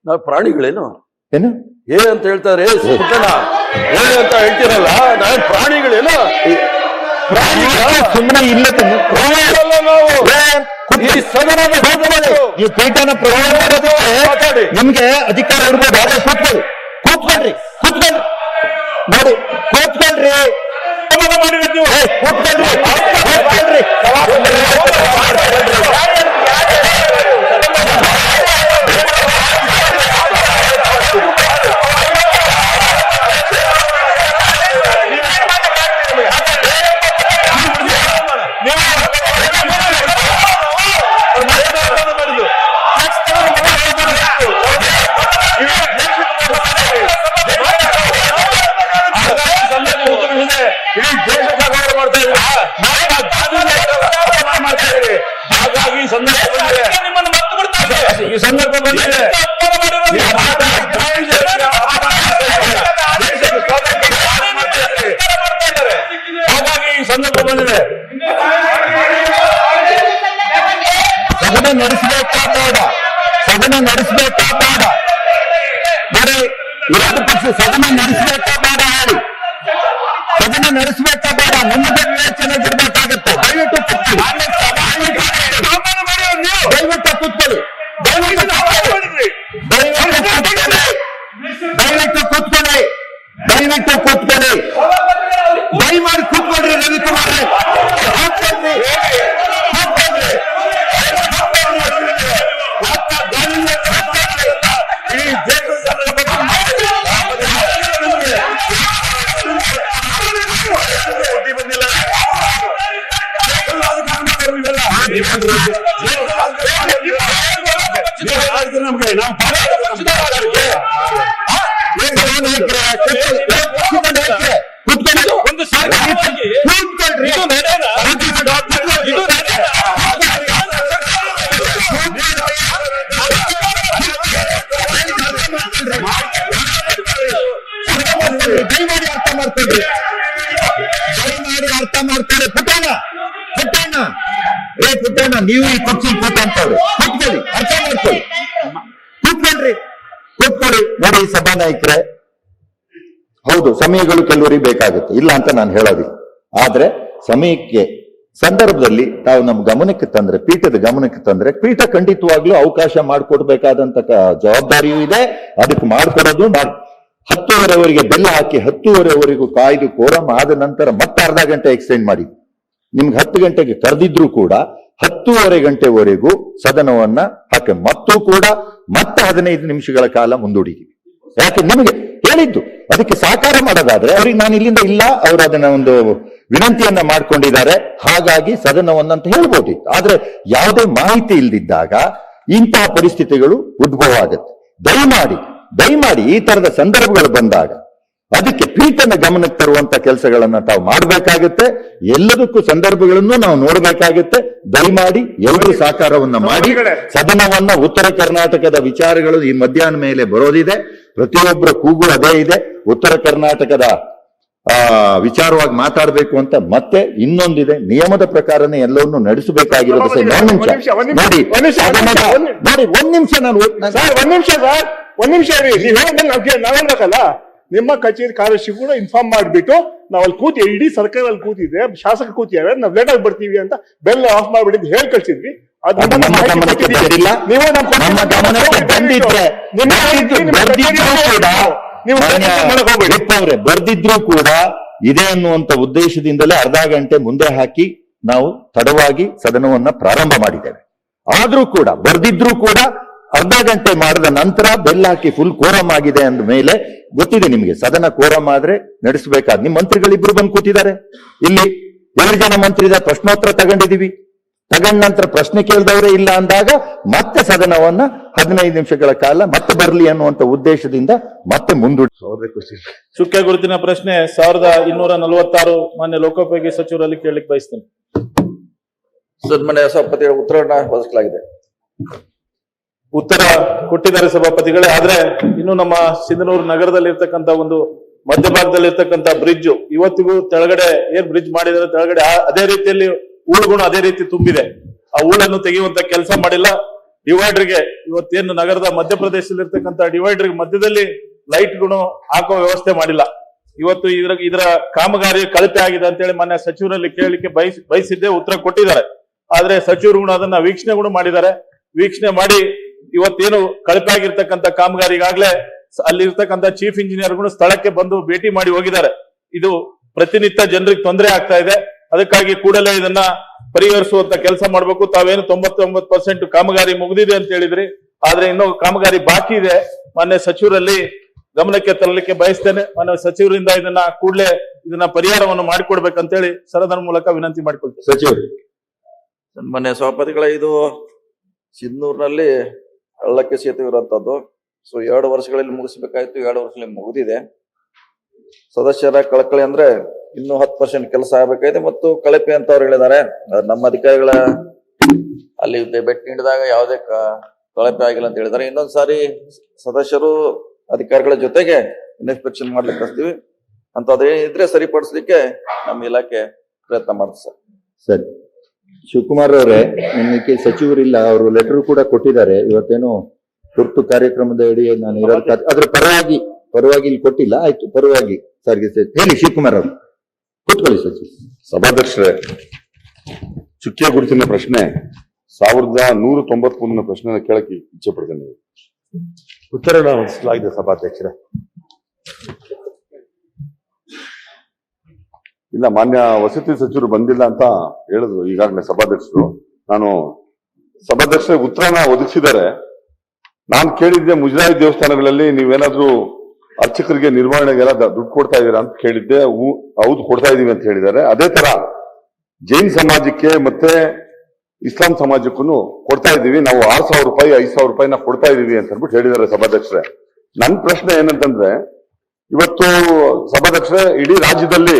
ನಾವು ಪ್ರಾಣಿಗಳೇನು? ಏನು ಅಂತ ಹೇಳ್ತಾರೆ ಪುಟ್ಟಣ್ಣ, ಅಂತ ಹೇಳ್ತೀರಲ್ಲ, ನಾವು ಪ್ರಾಣಿಗಳೇನು? ಸುಮ್ಮನೆ ಇಲ್ಲ ಈ ಸದನದ ನೀವು ಪೀಠನ ಪ್ರಮಾಣ ಮಾಡೋದಕ್ಕೆ ನಿಮ್ಗೆ ಅಧಿಕಾರ ಇರ್ಬೋದು. ಆದ್ರೆ ಕೂತ್ಕೊಳ್ರಿ ನೋಡಿ, ಕೂತ್ಕೊಳ್ರಿ ಹಾಗಾಗಿ ಈ ಸಂದರ್ಭ ಬಂದಿದೆ. ಹಾಗಾಗಿ ಈ ಸಂದರ್ಭ ಬಂದಿದೆ. ಸದನ ನಡೆಸಬೇಕಾ ಬೇಡ? ಸದನ ನಡೆಸಬೇಕಾ ಬೇಡ? ಬೇರೆ ವಿರೋಧ ಪಕ್ಷ ಸದನ ನಡೆಸಬೇಕಾ ಬೇಡ ಹೇಳಿ? ಸದನ ನಡೆಸಬೇಕಾ ಬೇಡ? ನಿಮ್ಮದೇ ವಿವೇಚನೆ ಇರಬೇಕಾಗತ್ತೆ. ದಯವಿಟ್ಟು ಕೂತ್ಕೊಳ್ಳಿ, ದಯವಿಟ್ಟು ಕೂತ್ಕೊಳ್ಳಿ, ದಯವಿಟ್ಟು ಕೂತ್ಕೊಳ್ಳಿ, ದಯಮಾಡಿ ಕೂತ್ಕೊಳ್ರಿ ರವಿಕುಮಾರ್. ದಯಮಾಡಿ ಅರ್ಥ ಮಾಡ್ಕೊಂಡ್ರಿ, ದಯಮಾಡಿ ಅರ್ಥ ಮಾಡ್ಕೊಳ್ಳಿ. ಪುಟ್ಟಣ್ಣ ನೀವು ಈ ಕುರ್ಚಿ ಕೂತ್ಕೊಂತವ್ರಿ, ಕೂತ್ಕೊಳ್ಳಿ, ಅರ್ಥ ಮಾಡ್ಕೊಳ್ಳಿ, ಕೂತ್ಕೊಳ್ಳಿ. ನೋಡಿ ಸಭಾನಾಯಕರೇ, ಹೌದು ಸಮಯಗಳು ಕೆಲವರಿಗೆ ಬೇಕಾಗುತ್ತೆ, ಇಲ್ಲ ಅಂತ ನಾನು ಹೇಳೋದಿಲ್ಲ. ಆದ್ರೆ ಸಮಯಕ್ಕೆ ಸಂದರ್ಭದಲ್ಲಿ ತಾವು ನಮ್ಮ ಗಮನಕ್ಕೆ ತಂದ್ರೆ, ಪೀಠದ ಗಮನಕ್ಕೆ ತಂದ್ರೆ, ಪೀಠ ಖಂಡಿತವಾಗ್ಲೂ ಅವಕಾಶ ಮಾಡಿಕೊಡ್ಬೇಕಾದಂತ ಜವಾಬ್ದಾರಿಯೂ ಇದೆ. ಅದಕ್ಕೆ ಮಾಡ್ಕೊಡೋದು 10:30ವರೆಗೆ ಬೆಲ್ಲ ಹಾಕಿ 10:30ವರೆಗೂ ಕಾಯ್ದು ಕೋರಂ ಆದ ನಂತರ ಮತ್ತೆ ಅರ್ಧ ಗಂಟೆ ಎಕ್ಸ್ಟೆಂಡ್ ಮಾಡಿ. ನಿಮ್ಗೆ 10 ಗಂಟೆಗೆ ಕರೆದಿದ್ರು ಕೂಡ 10:30 ಗಂಟೆವರೆಗೂ ಸದನವನ್ನ ಹಾಕಿ ಮತ್ತೂ ಕೂಡ ಮತ್ತೆ 15 ನಿಮಿಷಗಳ ಕಾಲ ಮುಂದೂಡಿದ್ದೀವಿ. ಯಾಕೆ ನಿಮಗೆ ಹೇಳಿದ್ದು ಅದಕ್ಕೆ ಸಾಕಾರ ಮಾಡೋದಾದ್ರೆ ಅವ್ರಿಗೆ ನಾನು ಇಲ್ಲಿಂದ ಇಲ್ಲ, ಅವರು ಅದನ್ನ ಒಂದು ವಿನಂತಿಯನ್ನ ಮಾಡ್ಕೊಂಡಿದ್ದಾರೆ, ಹಾಗಾಗಿ ಸದನವನ್ನಂತ ಹೇಳ್ಬೋದಿತ್ತು. ಆದ್ರೆ ಯಾವುದೇ ಮಾಹಿತಿ ಇಲ್ದಿದ್ದಾಗ ಇಂತಹ ಪರಿಸ್ಥಿತಿಗಳು ಉದ್ಭವ ಆಗುತ್ತೆ. ದಯಮಾಡಿ ಈ ತರದ ಸಂದರ್ಭಗಳು ಬಂದಾಗ ಅದಕ್ಕೆ ಪೀಠನ ಗಮನಕ್ಕೆ ತರುವಂತ ಕೆಲಸಗಳನ್ನ ತಾವು ಮಾಡಬೇಕಾಗುತ್ತೆ. ಎಲ್ಲದಕ್ಕೂ ಸಂದರ್ಭಗಳನ್ನು ನಾವು ನೋಡ್ಬೇಕಾಗುತ್ತೆ. ದಯಮಾಡಿ ಎಲ್ಲರೂ ಸಹಕಾರವನ್ನ ಮಾಡಿ ಸದನವನ್ನ ಉತ್ತರ ಕರ್ನಾಟಕದ ವಿಚಾರಗಳು ಈ ಮಧ್ಯಾಹ್ನ ಮೇಲೆ ಬರೋದಿದೆ. ಪ್ರತಿಯೊಬ್ಬರ ಕೂಗು ಅದೇ ಇದೆ, ಉತ್ತರ ಕರ್ನಾಟಕದ ವಿಚಾರವಾಗಿ ಮಾತಾಡಬೇಕು ಅಂತ. ಮತ್ತೆ ಇನ್ನೊಂದಿದೆ, ನಿಯಮದ ಪ್ರಕಾರನೇ ಎಲ್ಲವನ್ನೂ ನಡೆಸಬೇಕಾಗಿರೋದು. ನೋಡಿ ಒಂದ್ ನಿಮಿಷ ರೀ, ನಾವೇನ್ಬೇಕಲ್ಲ, ನಿಮ್ಮ ಕಚೇರಿ ಕಾರ್ಯದರ್ಶಿ ಕೂಡ ಇನ್ಫಾರ್ಮ್ ಮಾಡ್ಬಿಟ್ಟು ನಾವ್ ಅಲ್ಲಿ ಕೂತಿ, ಇಡೀ ಸರ್ಕಾರ ಅಲ್ಲಿ ಕೂತಿದೆ, ಶಾಸಕ ಕೂತಿದ್ದಾರೆ, ನಾವ್ ಲೇಟ್ ಆಗಿ ಬರ್ತೀವಿ ಅಂತ ಬೆಲ್ಲ ಆಫ್ ಮಾಡ್ಬಿಟ್ಟಿದ್ದು ಹೇಳಿ ಕಳ್ಸಿದ್ವಿ. ಬರ್ದಿದ್ರು ಕೂಡ ಇದೆ ಅನ್ನುವಂತ ಉದ್ದೇಶದಿಂದಲೇ ಅರ್ಧ ಗಂಟೆ ಮುಂದೆ ಹಾಕಿ ನಾವು ತಡವಾಗಿ ಸದನವನ್ನ ಪ್ರಾರಂಭ ಮಾಡಿದ್ದೇವೆ. ಆದ್ರೂ ಕೂಡ ಬರ್ದಿದ್ರು ಕೂಡ ಅರ್ಧ ಗಂಟೆ ಮಾಡಿದ ನಂತರ ಬೆಲ್ಲ ಹಾಕಿ ಫುಲ್ ಕೋರಂ ಆಗಿದೆ ಅಂದ ಮೇಲೆ ಗೊತ್ತಿದೆ ನಿಮಗೆ, ಸದನ ಕೋರಂ ಆದ್ರೆ ನಡೆಸಬೇಕಾದ. ನಿಮ್ ಮಂತ್ರಿಗಳಿಬ್ರು ಬಂದು ಕೂತಿದ್ದಾರೆ ಇಲ್ಲಿ, 2 ಜನ ಮಂತ್ರಿದ ಪ್ರಶ್ನೋತ್ತರ ತಗೊಂಡಿದೀವಿ. ತಗೊಂಡ ನಂತರ ಪ್ರಶ್ನೆ ಕೇಳಿದವರೇ ಇಲ್ಲ ಅಂದಾಗ ಮತ್ತೆ ಸದನವನ್ನ 15 ನಿಮಿಷಗಳ ಕಾಲ ಮತ್ತೆ ಬರಲಿ ಅನ್ನುವಂತ ಉದ್ದೇಶದಿಂದ ಮತ್ತೆ ಮುಂದೂಡಿ. ಚುಕ್ಕೆ ಗುರುತಿನ ಪ್ರಶ್ನೆ 1246 ಮಾನ್ಯ ಲೋಕೋಪಯೋಗಿ ಸಚಿವರಲ್ಲಿ ಕೇಳಲಿಕ್ಕೆ ಬಯಸ್ತೇನೆ. ಸನ್ಮಾನ್ಯ ಸಭಾಪತಿಗಳ ಉತ್ತರವನ್ನ ಒದಗಿಸಲಾಗಿದೆ. ಉತ್ತರ ಕೊಟ್ಟಿದ್ದಾರೆ ಸಭಾಪತಿಗಳೇ. ಆದ್ರೆ ಇನ್ನು ನಮ್ಮ ಸಿಂಧನೂರು ನಗರದಲ್ಲಿ ಇರ್ತಕ್ಕಂಥ ಒಂದು ಮಧ್ಯಭಾಗದಲ್ಲಿ ಇರ್ತಕ್ಕಂಥ ಬ್ರಿಡ್ಜ್ ಇವತ್ತಿಗೂ ತೆಳಗಡೆ ಏನ್ ಬ್ರಿಡ್ಜ್ ಮಾಡಿದರೆ ತೆಳಗಡೆ ಅದೇ ರೀತಿಯಲ್ಲಿ ಹೂಳುಗಳು ಅದೇ ರೀತಿ ತುಂಬಿದೆ. ಆ ಹೂಳನ್ನು ತೆಗೆಯುವಂತ ಕೆಲಸ ಮಾಡಿಲ್ಲ. ಡಿವೈಡರ್ಗೆ ಇವತ್ತೇನು ನಗರದ ಮಧ್ಯಪ್ರದೇಶದಲ್ಲಿ ಇರ್ತಕ್ಕಂಥ ಡಿವೈಡರ್ಗೆ ಮಧ್ಯದಲ್ಲಿ ಲೈಟ್ಗಳು ಹಾಕೋ ವ್ಯವಸ್ಥೆ ಮಾಡಿಲ್ಲ. ಇವತ್ತು ಇದರ ಕಾಮಗಾರಿ ಕಳಪೆ ಆಗಿದೆ ಅಂತೇಳಿ ಮೊನ್ನೆ ಸಚಿವರಲ್ಲಿ ಕೇಳಲಿಕ್ಕೆ ಬಯಸಿದ್ದೆ, ಉತ್ತರ ಕೊಟ್ಟಿದ್ದಾರೆ. ಆದ್ರೆ ಸಚಿವರು ಅದನ್ನ ವೀಕ್ಷಣೆ ಮಾಡಿದ್ದಾರೆ. ವೀಕ್ಷಣೆ ಮಾಡಿ ಇವತ್ತೇನು ಕಳಪೆ ಆಗಿರ್ತಕ್ಕಂಥ ಕಾಮಗಾರಿಗಾಗ್ಲೇ ಅಲ್ಲಿರ್ತಕ್ಕಂಥ ಚೀಫ್ ಇಂಜಿನಿಯರ್ಗಳು ಸ್ಥಳಕ್ಕೆ ಬಂದು ಭೇಟಿ ಮಾಡಿ ಹೋಗಿದ್ದಾರೆ. ಇದು ಪ್ರತಿನಿತ್ಯ ಜನರಿಗೆ ತೊಂದರೆ ಆಗ್ತಾ ಇದೆ. ಅದಕ್ಕಾಗಿ ಕೂಡಲೇ ಇದನ್ನ ಪರಿಹರಿಸುವಂತ ಕೆಲಸ ಮಾಡಬೇಕು. ತಾವೇನು 99% ಕಾಮಗಾರಿ ಮುಗಿದಿದೆ ಅಂತ ಹೇಳಿದ್ರಿ, ಆದ್ರೆ ಇನ್ನೂ ಕಾಮಗಾರಿ ಬಾಕಿ ಇದೆ. ಮಾನ್ಯ ಸಚಿವರಲ್ಲಿ ಗಮನಕ್ಕೆ ತರಲಿಕ್ಕೆ ಬಯಸ್ತೇನೆ. ಮಾನ್ಯ ಸಚಿವರಿಂದ ಇದನ್ನ ಪರಿಹಾರವನ್ನು ಮಾಡಿಕೊಡ್ಬೇಕಂತೇಳಿ ಸರದನ ಮೂಲಕ ವಿನಂತಿ ಮಾಡಿಕೊಳ್ತೇನೆ. ಸಚಿವರು ಸನ್ಮಾನ್ಯ ಸಭಾಪತಿಗಳ, ಇದು ಸಿಂಧೂರಿನಲ್ಲಿ ಹಳ್ಳಕ್ಕೆ ಸೇತುವೆ ಇರುವಂತದ್ದು. ಸೊ 2 ವರ್ಷಗಳಲ್ಲಿ ಮುಗಿಸ್ಬೇಕಾಯ್ತು, 2 ವರ್ಷಗಳಲ್ಲಿ ಮುಗಿದಿದೆ. ಸದಸ್ಯರ ಕಳಕಳಿ ಅಂದ್ರೆ ಇನ್ನೂ 10% ಕೆಲಸ ಆಗಬೇಕಾಗಿದೆ ಮತ್ತು ಕಳಪೆ ಅಂತ ಅವ್ರು ಹೇಳಿದ್ದಾರೆ. ನಮ್ಮ ಅಧಿಕಾರಿಗಳ ಅಲ್ಲಿ ಭೇಟಿ ನೀಡಿದಾಗ ಯಾವುದೇ ಕಳಪೆ ಆಗಿಲ್ಲ ಅಂತ ಹೇಳಿದ್ದಾರೆ. ಇನ್ನೊಂದ್ಸಾರಿ ಸದಸ್ಯರು ಅಧಿಕಾರಿಗಳ ಜೊತೆಗೆ ಇನ್ಸ್ಪೆಕ್ಷನ್ ಮಾಡ್ಲಿಕ್ಕೆ ಕಳಿಸ್ತೀವಿ ಅಂತ ಅದೇನಿದ್ರೆ ಸರಿಪಡಿಸ್ಲಿಕ್ಕೆ ನಮ್ಮ ಇಲಾಖೆ ಪ್ರಯತ್ನ ಮಾಡುತ್ತೆ ಸರ್. ಸರಿ, ಶಿವಕುಮಾರ್ ಅವರೇ, ನಿಮಗೆ ಸಚಿವರಿಲ್ಲ, ಅವರು ಲೆಟರ್ ಕೂಡ ಕೊಟ್ಟಿದ್ದಾರೆ. ಇವತ್ತೇನು ತುರ್ತು ಕಾರ್ಯಕ್ರಮದ ಅಡಿ ನಾನು ಇರೋದು, ಅದ್ರ ಪರವಾಗಿ ಇಲ್ಲಿ ಕೊಟ್ಟಿಲ್ಲ. ಆಯ್ತು, ಪರವಾಗಿ ಸರ್ಗೆ ಹೇಳಿ. ಶಿವಕುಮಾರ್ ಅವರು ಕೂತ್ಕೊಳ್ಳಿ. ಸಚಿವ ಸಭಾಧ್ಯಕ್ಷರೇ, ಚುಕ್ಕೆ ಗುರುತಿನ ಪ್ರಶ್ನೆ 1193 ಪ್ರಶ್ನೆ ಕೇಳಕ್ಕೆ ಇಚ್ಛೆ ಪಡ್ತೇನೆ. ಉತ್ತರ ಹೊಂದಿಸಲಾಗಿದೆ ಸಭಾಧ್ಯಕ್ಷರೇ. ಇಲ್ಲ, ಮಾನ್ಯ ವಸತಿ ಸಚಿವರು ಬಂದಿಲ್ಲ ಅಂತ ಹೇಳಿದ್ರು ಈಗಾಗಲೇ ಸಭಾಧ್ಯಕ್ಷರು. ನಾನು ಸಭಾಧ್ಯಕ್ಷರ ಉತ್ತರನ ಒದಗಿಸಿದ್ದಾರೆ. ನಾನು ಕೇಳಿದ್ದೆ, ಮುಜರಾಯಿ ದೇವಸ್ಥಾನಗಳಲ್ಲಿ ನೀವೇನಾದ್ರೂ ಅರ್ಚಕರಿಗೆ ನಿರ್ವಹಣೆಗೆಲ್ಲ ದುಡ್ಡು ಕೊಡ್ತಾ ಇದೀರಾ ಅಂತ ಕೇಳಿದ್ದೆ. ಹೌದು, ಕೊಡ್ತಾ ಇದೀವಿ ಅಂತ ಹೇಳಿದ್ದಾರೆ. ಅದೇ ತರ ಜೈನ್ ಸಮಾಜಕ್ಕೆ ಮತ್ತೆ ಇಸ್ಲಾಂ ಸಮಾಜಕ್ಕೂ ಕೊಡ್ತಾ ಇದೀವಿ. ನಾವು 6,000 ರೂಪಾಯಿ 5,000 ರೂಪಾಯಿನ ಕೊಡ್ತಾ ಇದೀವಿ ಅಂತ ಅಂದ್ಬಿಟ್ಟು ಹೇಳಿದ್ದಾರೆ ಸಭಾಧ್ಯಕ್ಷರೇ. ನನ್ನ ಪ್ರಶ್ನೆ ಏನಂತಂದ್ರೆ, ಇವತ್ತು ಸಭಾಧ್ಯಕ್ಷರೇ, ಇಡೀ ರಾಜ್ಯದಲ್ಲಿ